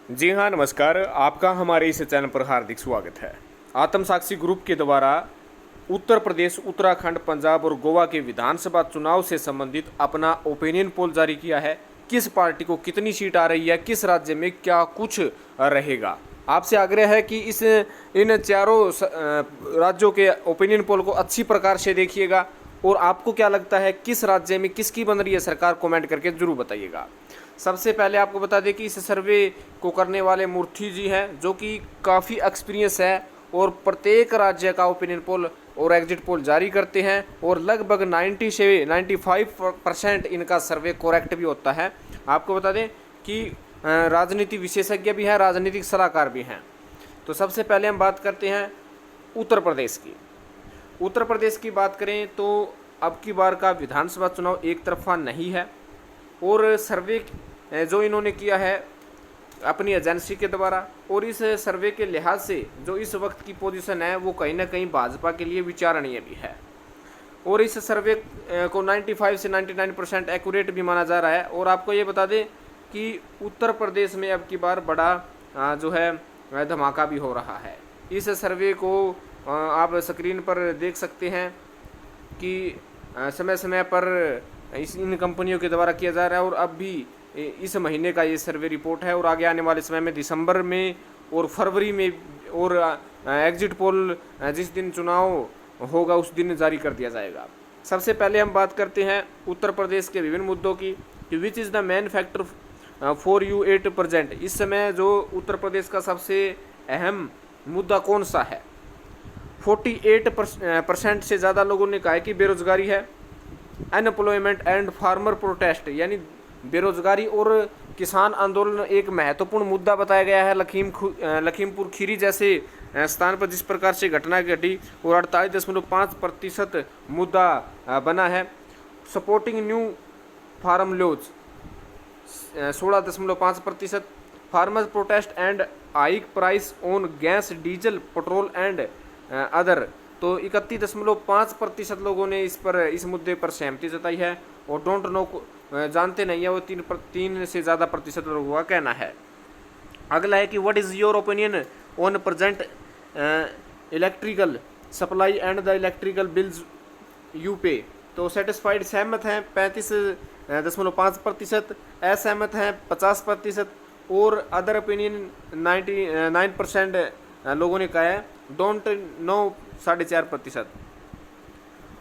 जी हाँ, नमस्कार। आपका हमारे इस चैनल पर हार्दिक स्वागत है। आत्मसाक्षी ग्रुप के द्वारा उत्तर प्रदेश, उत्तराखंड, पंजाब और गोवा के विधानसभा चुनाव से संबंधित अपना ओपिनियन पोल जारी किया है। किस पार्टी को कितनी सीट आ रही है, किस राज्य में क्या कुछ रहेगा। आपसे आग्रह है कि इन चारों राज्यों के ओपिनियन पोल को अच्छी प्रकार से देखिएगा और आपको क्या लगता है किस राज्य में किसकी बन रही है सरकार, कमेंट करके जरूर बताइएगा। सबसे पहले आपको बता दें कि इस सर्वे को करने वाले मूर्ति जी हैं, जो कि काफ़ी एक्सपीरियंस है और प्रत्येक राज्य का ओपिनियन पोल और एग्जिट पोल जारी करते हैं और लगभग 90 से 95% इनका सर्वे करेक्ट भी होता है। आपको बता दें कि राजनीति विशेषज्ञ भी हैं, राजनीतिक सलाहकार भी हैं। तो सबसे पहले हम बात करते हैं उत्तर प्रदेश की। उत्तर प्रदेश की बात करें तो अब की बार का विधानसभा चुनाव एक तरफा नहीं है और सर्वे जो इन्होंने किया है अपनी एजेंसी के द्वारा, और इस सर्वे के लिहाज से जो इस वक्त की पोजीशन है वो कहीं ना कहीं भाजपा के लिए विचारणीय भी है और इस सर्वे को 95 से 99% एक्यूरेट भी माना जा रहा है। और आपको ये बता दें कि उत्तर प्रदेश में अब की बार बड़ा जो है धमाका भी हो रहा है। इस सर्वे को आप स्क्रीन पर देख सकते हैं कि समय समय पर इन कंपनियों के द्वारा किया जा रहा है और अब भी इस महीने का ये सर्वे रिपोर्ट है और आगे आने वाले समय में दिसंबर में और फरवरी में और एग्जिट पोल जिस दिन चुनाव होगा उस दिन जारी कर दिया जाएगा। सबसे पहले हम बात करते हैं उत्तर प्रदेश के विभिन्न मुद्दों की कि which is the main factor for you at present. इस समय जो उत्तर प्रदेश का सबसे अहम मुद्दा कौन सा है। 48% से ज़्यादा लोगों ने कहा है कि बेरोजगारी है, अनएम्प्लॉयमेंट एंड फार्मर प्रोटेस्ट, यानी बेरोजगारी और किसान आंदोलन एक महत्वपूर्ण मुद्दा बताया गया है। लखीमपुर खीरी जैसे स्थान पर जिस प्रकार से घटना घटी और 48.5% मुद्दा बना है। Supporting new farm laws 16.5%, farmers protest and hike price on gas, diesel, petrol and other, तो 31.5% लोगों ने इस मुद्दे पर सहमति जताई है और डोंट नो जानते नहीं है वो 3 से ज़्यादा प्रतिशत लोगों का कहना है। अगला है कि what is your opinion on present electrical supply and the electrical bills you पे, तो सेटिस्फाइड सहमत हैं 35.5%, असहमत हैं 50% और अदर ओपिनियन 99% लोगों ने कहा है। Don't know 4.5%।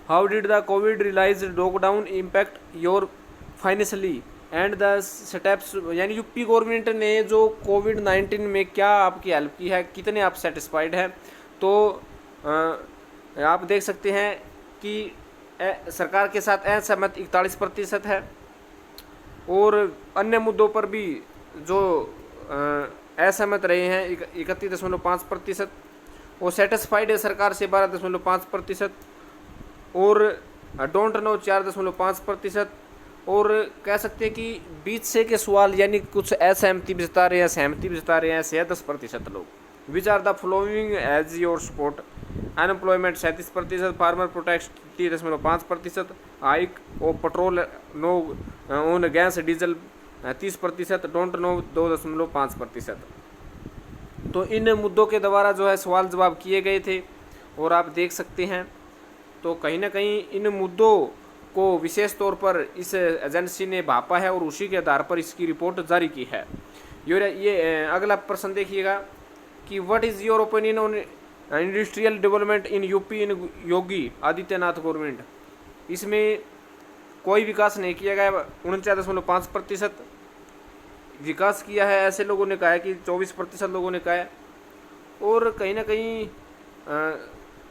How did the covid realise lockdown impact your financially and the steps, यानी यूपी गवर्नमेंट ने जो कोविड-19 में क्या आपकी हेल्प की है, कितने आप सेटिस्फाइड हैं। तो आप देख सकते हैं कि सरकार के साथ असहमत 41% है और अन्य मुद्दों पर भी जो असहमत रहे हैं 31.5% और सेटिस्फाइड है सरकार से 12.5% और डोंट नो 4.5% और कह सकते हैं कि बीच से के सवाल यानी कुछ असहमति भी जता रहे हैं, सहमति भी जता रहे हैं, ऐसे 10% लोग। Which are the following as your support. Unemployment 37%, farmer protest 30.5%, hike और petrol no on gas diesel 30%, don't know 2.5%। तो इन मुद्दों के द्वारा जो है सवाल जवाब किए गए थे और आप देख सकते हैं। तो कहीं ना कहीं इन मुद्दों को विशेष तौर पर इस एजेंसी ने भापा है और उसी के आधार पर इसकी रिपोर्ट जारी की है। ये अगला प्रश्न देखिएगा कि what is your opinion on industrial development in UP in Yogi Adityanath government. इसमें कोई विकास नहीं किया गया, 49.5% विकास किया है ऐसे लोगों ने कहा है कि 24% लोगों ने कहा है और कहीं ना कहीं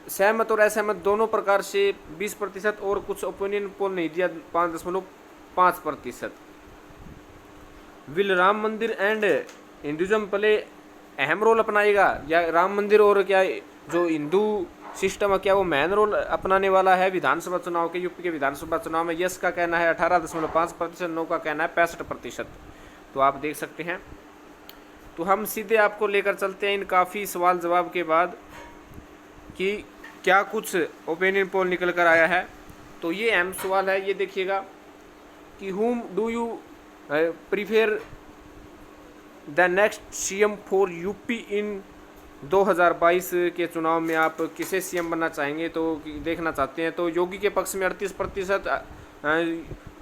सहमत और असहमत दोनों प्रकार से 20% और कुछ ओपिनियन पोल नहीं दिया 5.5%। विल राम मंदिर एंड हिंदुज़म प्ले अहम रोल अपनाएगा, या राम मंदिर और क्या जो हिंदू सिस्टम है क्या वो मेन रोल अपनाने वाला है विधानसभा चुनाव के, यूपी के विधानसभा चुनाव में। यस का कहना है 18.5%, नो का कहना है 65%। तो आप देख सकते हैं। तो हम सीधे आपको लेकर चलते हैं इन काफ़ी सवाल जवाब के बाद कि क्या कुछ ओपिनियन पोल निकल कर आया है। तो ये अहम सवाल है, ये देखिएगा कि whom do you prefer the next CM for UP in 2022 के चुनाव में आप किसे सीएम बनना चाहेंगे, तो देखना चाहते हैं तो योगी के पक्ष में 38%,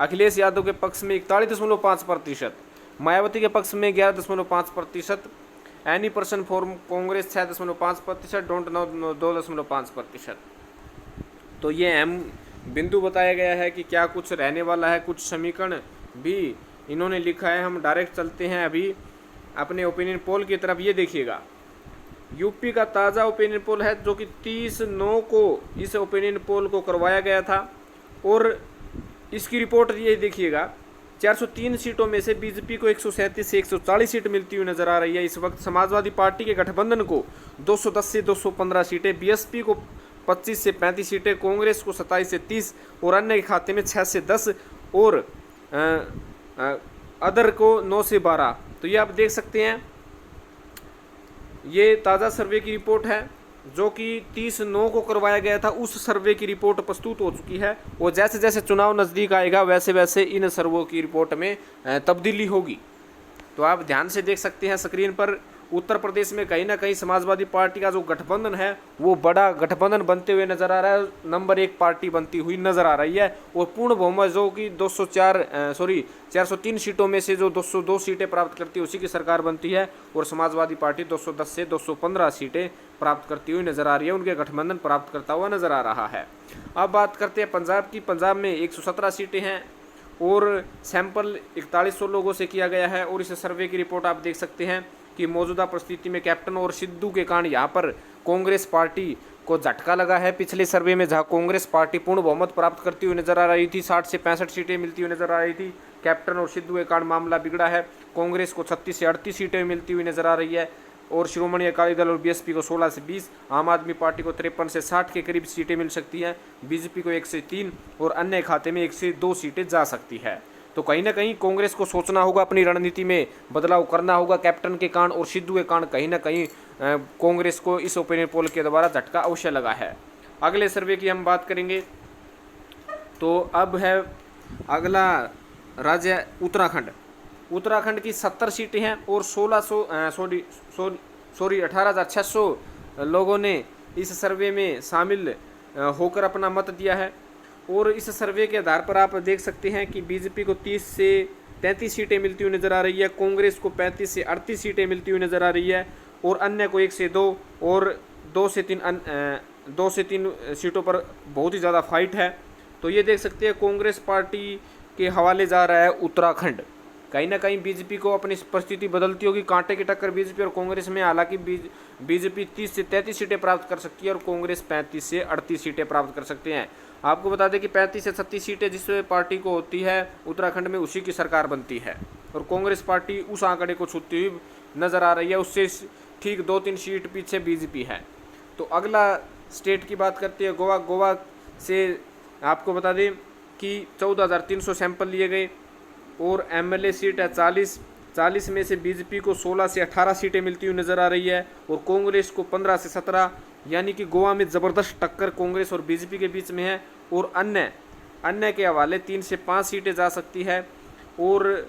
अखिलेश यादव के पक्ष में 41.5%, मायावती के पक्ष में 11.5%, any person for Congress 6.5%, don't know 2.5%। तो ये अहम बिंदु बताया गया है कि क्या कुछ रहने वाला है, कुछ समीकरण भी इन्होंने लिखा है। हम डायरेक्ट चलते हैं अभी अपने ओपिनियन पोल की तरफ। ये देखिएगा, यूपी का ताज़ा ओपिनियन पोल है जो कि 30/9 को इस ओपिनियन पोल को करवाया गया था, और इसकी रिपोर्ट ये देखिएगा, 403 सीटों में से बीजेपी को 137 से 140 सीट मिलती हुई नजर आ रही है। इस वक्त समाजवादी पार्टी के गठबंधन को 210 से 215 सीटें, बीएसपी को 25 से 35 सीटें, कांग्रेस को 27 से 30 और अन्य के खाते में 6 से 10 और अदर को 9 से 12। तो ये आप देख सकते हैं, ये ताज़ा सर्वे की रिपोर्ट है जो कि 30/9 को करवाया गया था। उस सर्वे की रिपोर्ट प्रस्तुत हो चुकी है, और जैसे जैसे चुनाव नज़दीक आएगा वैसे वैसे इन सर्वों की रिपोर्ट में तब्दीली होगी। तो आप ध्यान से देख सकते हैं स्क्रीन पर, उत्तर प्रदेश में कहीं ना कहीं समाजवादी पार्टी का जो गठबंधन है वो बड़ा गठबंधन बनते हुए नजर आ रहा है, नंबर 1 पार्टी बनती हुई नजर आ रही है। और पूर्ण बहुमत जो कि 403 सीटों में से जो 202 सीटें प्राप्त करती है उसी की सरकार बनती है, और समाजवादी पार्टी 210 से 215 सीटें प्राप्त करती हुई नजर आ रही है, उनके गठबंधन प्राप्त करता हुआ नजर आ रहा है। अब बात करते हैं पंजाब की। पंजाब में 117 सीटें हैं और सैंपल 4100 लोगों से किया गया है, और इस सर्वे की रिपोर्ट आप देख सकते हैं कि मौजूदा परिस्थिति में कैप्टन और सिद्धू के कारण यहाँ पर कांग्रेस पार्टी को झटका लगा है। पिछले सर्वे में जहाँ कांग्रेस पार्टी पूर्ण बहुमत प्राप्त करती हुई नजर आ रही थी, 60 से 65 सीटें मिलती हुई नजर आ रही थी, कैप्टन और सिद्धू के कारण मामला बिगड़ा है। कांग्रेस को 36 से 38 सीटें मिलती हुई नजर आ रही है, और श्रोमणी अकाली दल और बीएसपी को 16 से 20, आम आदमी पार्टी को 53 से 60 के करीब सीटें मिल सकती हैं, बीजेपी को 1 से 3 और अन्य खाते में 1 से 2 सीटें जा सकती है। तो कहीं ना कहीं कांग्रेस को सोचना होगा, अपनी रणनीति में बदलाव करना होगा। कैप्टन के कारण और सिद्धू के कारण कहीं ना कहीं कांग्रेस को इस ओपिनियन पोल के द्वारा झटका अवश्य लगा है। अगले सर्वे की हम बात करेंगे तो अब है अगला राज्य उत्तराखंड। उत्तराखंड की 70 सीटें हैं और 18,600 लोगों ने इस सर्वे में शामिल होकर अपना मत दिया है। और इस सर्वे के आधार पर आप देख सकते हैं कि बीजेपी को 30 से 33 सीटें मिलती हुई नज़र आ रही है, कांग्रेस को 35 से 38 सीटें मिलती हुई नज़र आ रही है, और अन्य को 1 से 2 और 2 से 3 सीटों पर बहुत ही ज़्यादा फाइट है। तो ये देख सकते हैं कांग्रेस पार्टी के हवाले जा रहा है उत्तराखंड। कहीं ना कहीं बीजेपी को अपनी परिस्थिति बदलती होगी, कांटे की टक्कर बीजेपी और कांग्रेस में। हालांकि बीजेपी 30 से 33 सीटें प्राप्त कर सकती है और कांग्रेस 35 से 38 सीटें प्राप्त कर सकते हैं। आपको बता दें कि 35 से 36 सीटें जिस पार्टी को होती है उत्तराखंड में उसी की सरकार बनती है, और कांग्रेस पार्टी उस आंकड़े को छूती हुई नजर आ रही है, उससे ठीक 2-3 सीट पीछे बीजेपी है। तो अगला स्टेट की बात करते हैं गोवा। गोवा से आपको बता दें कि 14,300 सैंपल लिए गए और एमएलए सीट है 40 में से बीजेपी को 16 से 18 सीटें मिलती हुई नज़र आ रही है, और कांग्रेस को 15 से 17, यानी कि गोवा में ज़बरदस्त टक्कर कांग्रेस और बीजेपी के बीच में है। और अन्य के हवाले 3 से 5 सीटें जा सकती है, और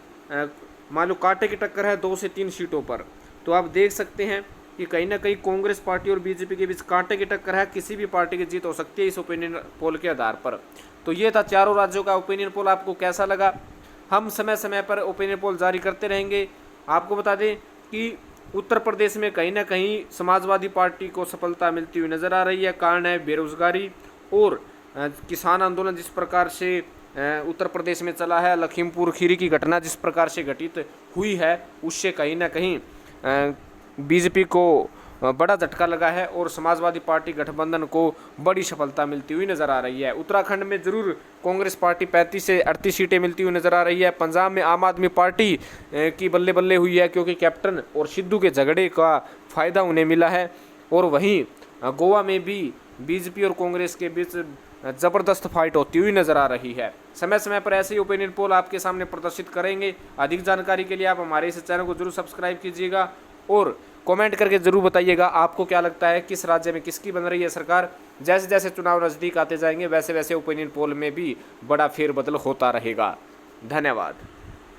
मान लो कांटे की टक्कर है 2 से 3 सीटों पर। तो आप देख सकते हैं कि कहीं ना कहीं कांग्रेस पार्टी और बीजेपी के बीच कांटे की टक्कर है, किसी भी पार्टी की जीत हो सकती है इस ओपिनियन पोल के आधार पर। तो ये था चारों राज्यों का ओपिनियन पोल। आपको कैसा लगा? हम समय समय पर ओपिनियन पोल जारी करते रहेंगे। आपको बता दें कि उत्तर प्रदेश में कहीं ना कहीं समाजवादी पार्टी को सफलता मिलती हुई नज़र आ रही है। कारण है बेरोजगारी और किसान आंदोलन जिस प्रकार से उत्तर प्रदेश में चला है, लखीमपुर खीरी की घटना जिस प्रकार से घटित हुई है, उससे कहीं ना कहीं बीजेपी को बड़ा झटका लगा है और समाजवादी पार्टी गठबंधन को बड़ी सफलता मिलती हुई नज़र आ रही है। उत्तराखंड में ज़रूर कांग्रेस पार्टी 35 से 38 सीटें मिलती हुई नज़र आ रही है। पंजाब में आम आदमी पार्टी की बल्ले बल्ले हुई है, क्योंकि कैप्टन और सिद्धू के झगड़े का फ़ायदा उन्हें मिला है। और वहीं गोवा में भी बीजेपी और कांग्रेस के बीच ज़बरदस्त फाइट होती हुई नज़र आ रही है। समय समय पर ऐसे ही ओपिनियन पोल आपके सामने प्रदर्शित करेंगे। अधिक जानकारी के लिए आप हमारे इस चैनल को जरूर सब्सक्राइब कीजिएगा और कमेंट करके ज़रूर बताइएगा आपको क्या लगता है किस राज्य में किसकी बन रही है सरकार। जैसे जैसे चुनाव नज़दीक आते जाएंगे वैसे वैसे ओपिनियन पोल में भी बड़ा फेरबदल होता रहेगा। धन्यवाद।